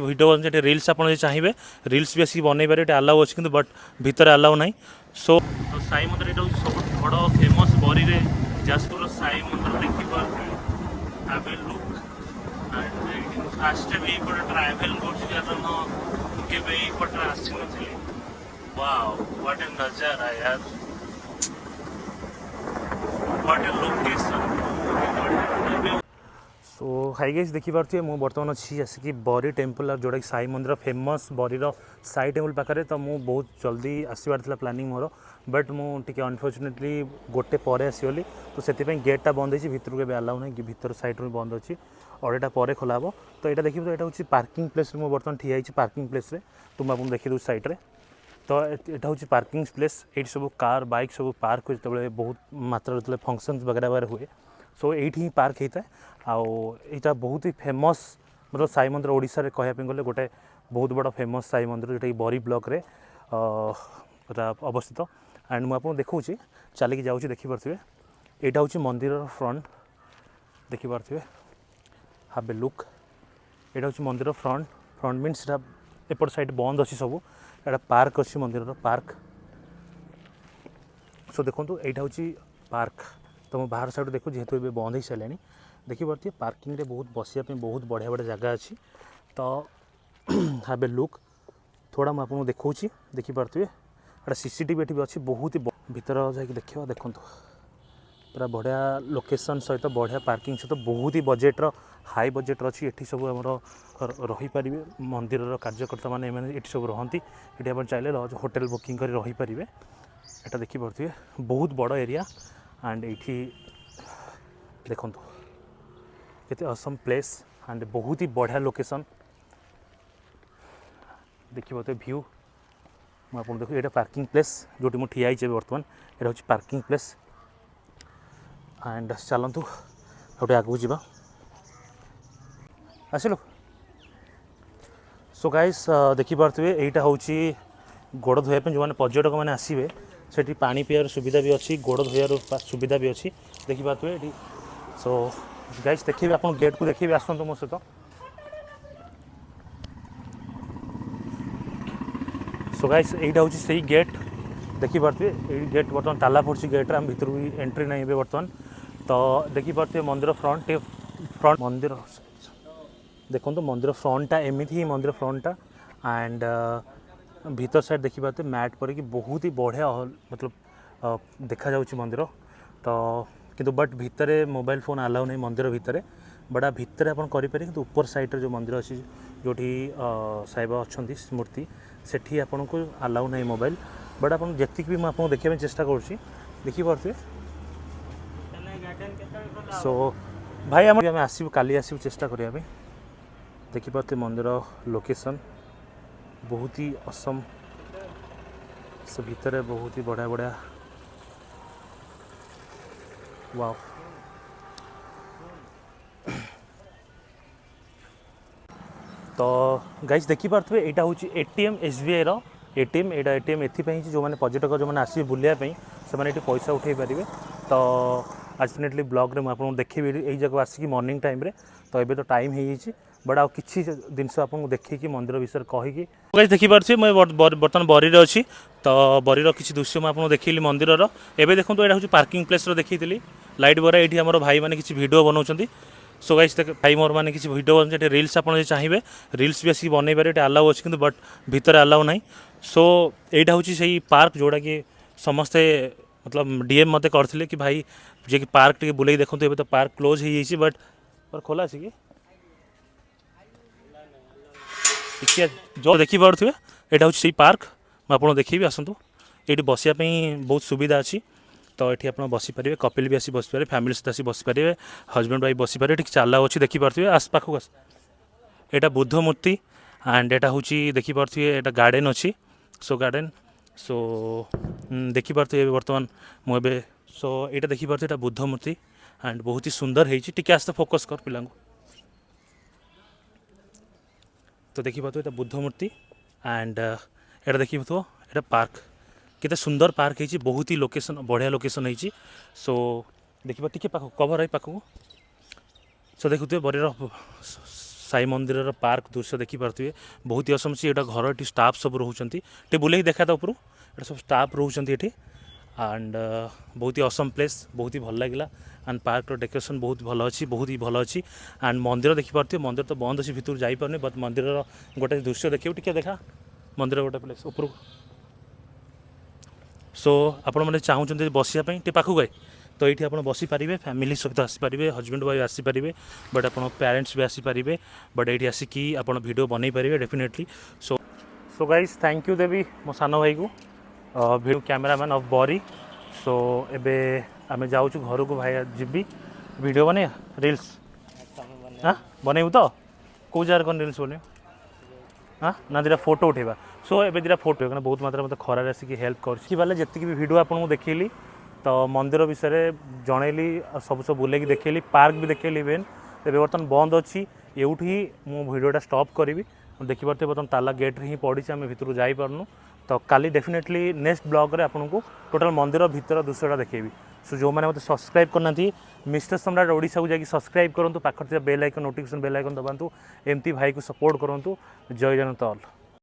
Video बनते reels आप चाहिए रिल्स भी आसिक बनई पारे आलाउ अच्छी कि बट भितर आलाउ ना सो साई मंदिर ये सब बड़ फेमस बरी जाजपुर साई मंदिर देखिए फास्ट भी ट्राभेल करपटे आसी नी वाओ व्हाट ए नजारा यार what a location so hi guys देखिपे मुझे बर्तमान अच्छी आसिक बरी टेम्पल जोटा कि साई मंदिर फेमस बरीर साई टेम्पल पाखे तो मुझे बहुत जल्दी आसबार था प्लानिंग मोर बट मुझे अनफर्चुनेटली गोटे पर आसगली तो से गेटा बंद हो भितर के अलाउ ना कि भर सैड में बंद अच्छी अढ़ेटा पर खोला हम तो यहाँ देखिए तो यहाँ हूँ पार्किंग प्लेस मुझे बर्तमान ठिया पार्किंग प्लेस तो मुझे देखी दूँ सैड्रे तो यहाँ हूँ पार्किंग प्लेस ये सब कार बाइक सब पार्क हुए जो बहुत मात्रा जो फंक्शन वगैरह वगैरह हुए सो ये ही पार्क होता है आईटा बहुत ही फेमस मतलब साई मंदिर ओडिशा रे कहया गले गोटे बहुत बड़ा फेमस साई मंदिर जोटा कि बरी ब्लॉक रे अवस्थित एंड मुझे आपको देखा चलिए जाऊँगी देखिपे यहाँ हूँ मंदिर फ्रंट देखिपे हाव ए लुक यहाँ हूँ मंदिर फ्रंट फ्रंट मीन्स एपट साइड बंद अच्छी सब यहाँ पार्क अच्छी मंदिर पार्क सो देखो यहाँ हूँ पार्क तो मैं बाहर साइड देखो जेहेतु ये बंद हो सारे देखिपे पार्किंग रे बहुत बसिया बहुत बढ़िया बढ़िया जगह अच्छी तो हाव ए लुक थोड़ा मुझे आपको देखा देखिपे एटा सीसीटीवी भी अच्छी बहुत ही भीतर जाकि देखा देखो पूरा बढ़िया लोकेशन सहित बढ़िया पार्किंग सहित बहुत ही बजेट्र हाई बजेट्र अच्छी ये सब आमर रहीपर मंदिर कार्यकर्ता मैंने ये सब रहती ये आप चाहिए होटेल बुकिंग कर रहीपर एटा देखिपे बहुत बड़ एरिया एंड ये देखो केते असम प्लेस एंड बहुत ही बढ़िया लोकेशन देखिए व्यू मुझे देखो ये पार्किंग प्लेस जो मुझे ठिया बर्तमान ये हूँ पार्किंग प्लेस एंड चलतु गोटे आगू जा आसिलु सो गाइस देखिपे यहाँ हूँ गोड़ धोयापी जो मैंने पर्यटक मैंने आसवे से पानी पीवार सुविधा भी अच्छी गोड़ धोयार सुविधा भी अच्छी देखिपे ये सो गाइस देखिए आप गेट को देखिए आसतु मो सहित सो गाइस यहाँ हूँ से गेट देखिपे गेट बर्तमान ताला पड़ी गेट्रे आम भर भी एंट्री नहीं है बर्तमान तो देखिपे मंदिर फ्रंट मंदिर देखो मंदिर फ्रंटा एमती ही मंदिर फ्रंटा एंड भीतर साइड देखिपे मैट पर कि बहुत ही बढ़िया मतलब देखा जाउछि मंदिर तो किंतु बट भितर मोबाइल फोन अलाउ नहीं मंदिर भितर बट भितर आप करें कि ऊपर साइड जो मंदिर अच्छी जो साईबाबा अच्छा मूर्ति सेठी आपन को अलाउ नहीं मोबाइल बट आप जी भी मुझे देखा चेष्टा करुँची देखिपे सो भाई आम आसबू काली आसबू चेष्टा करने देखिपे मंदिर लोकेशन बहुत ही असम से भितर बहुत ही बढ़िया बढ़िया वाव तो गाइस देखिपे यहाँ हूँ एटीएम एसबीआई रो एटीएम यहाँ एटीएम एपाई जो मैंने पर्यटक जो मैंने आसवे बुलायापी से पैसा उठे पारे तो अल्टरनेटली ब्लॉग रे मुझे देखी यही जगह आसिक मॉर्निंग टाइम रे तो ये तो टाइम हो बट आउ कि जिनस आपको देखिए मंदिर विषय कहीकि देखिपे मैं बर्तमान बरी अच्छी तो बरीर किसी दृश्य मुझे देखी मंदिर एवं देखो यहाँ हूँ पार्किंग प्लेस देखी लाइट बरा ये आम भाई मैंने किसी भिडियो बनाऊँ सो गाइस भाई मोर मैंने किसी भिडियो बनते रिल्स आप चाहिए रिल्स भी आसिक बनई पारे आलाउ अच्छी कि बट भितर आलाउ ना सो यहाँ हूँ से पार्क जोड़ा कि समस्ते मतलब डीएम मत करते कि भाई जे कि पार्क टे बुले देखो ये तो पार्क क्लोज हो जाइए बट पर खोला अच्छी कि जो देखिपे यहाँ हूँ से पार्क मुझे देखी आसतु ये बसापी बहुत सुविधा अच्छी तो ये आप बसीपारे कपिल भी आसी बसीपारे फैमिली सहित आसी बसीपारे हजबैंड वाइफ बसीपारे ये चाला अच्छी देखिपे आस पाखक आस यहाँ बुद्ध मूर्ति एंड यहाँ हूँ देखिपे यहाँ गार्डन अच्छी सो गार्डन सो देखिपे बर्तमान मुझे सो यहाँ देखिपे यहाँ बुद्ध मूर्ति एंड बहुत ही सुंदर है आस्ते फोकस कर पिला तो देखिपे यहाँ बुद्ध मूर्ति एंड यहाँ देखिए यहाँ पार्क केते सुंदर पार्क है बहुत ही लोकेशन बढ़िया लोकेशन है सो देखिए टी पाख कवर है पाखक सो देखुए बरीर साई मंदिर पार्क दृश्य देखिपे बहुत ही असम से घर ये स्टाफ सब रोच बुले देखा था ऊपर ये सब स्टाफ रोच एंड बहुत ही असम प्लेस बहुत ही भल लगे एंड पार्क डेकोरेशन बहुत भल अच्छी बहुत ही भल अच्छी एंड मंदिर देखिपे मंदिर तो बंद अच्छी भितर जापे बट मंदिर गोटे दृश्य देखिए टी देखा मंदिर गोटे प्लेस ऊपर सो आपण मैंने चाहूँ बसापी टे पाखु गए तो ये आप बसीपारे फैमिली सहित आसीपारे हजबैंड वाइफ आसीपारे बट आप पेरेंट्स भी आसीपारे बट ये आसिकी आप वीडियो बनई पारे definitely so guys thank you Devi मो सान भाई को वीडियो कैमेरामैन ऑफ बरी सो एबे आम जाऊँ घर को भाई जी वीडियो बने रील्स हाँ बनइबू तो कौ जगह कौन रील्स बन हाँ ना दुटा फोटो उठेबा सो एबे दुटा फोटो कहना बहुत मात्रा मतलब खरार आसिक हेल्प कर जी भी वीडियो आपको देखली तो मंदिर विषय जनइली सब सब बुले देखली पार्क भी देखली इवेन तेज बर्तमान बंद अच्छी एवठी मो वीडियोटा स्टॉप करी देखिपे बर्तमान ताला गेट ही पड़ी आम भितर जापरनु तो काली डेफिनेटली नेक्स्ट ब्लॉग रे आपको टोटल मंदिर भीतर दृश्यटा देखेबी सो जो मैंने मतलब सब्सक्राइब करना मिस्टर सम्राट ओडिशा को जाकि सब्सक्राइब करूँ पाखर bell icon notification bell icon दबातु एमती भाई को सपोर्ट करूँ जय जगन्नाथ ऑल।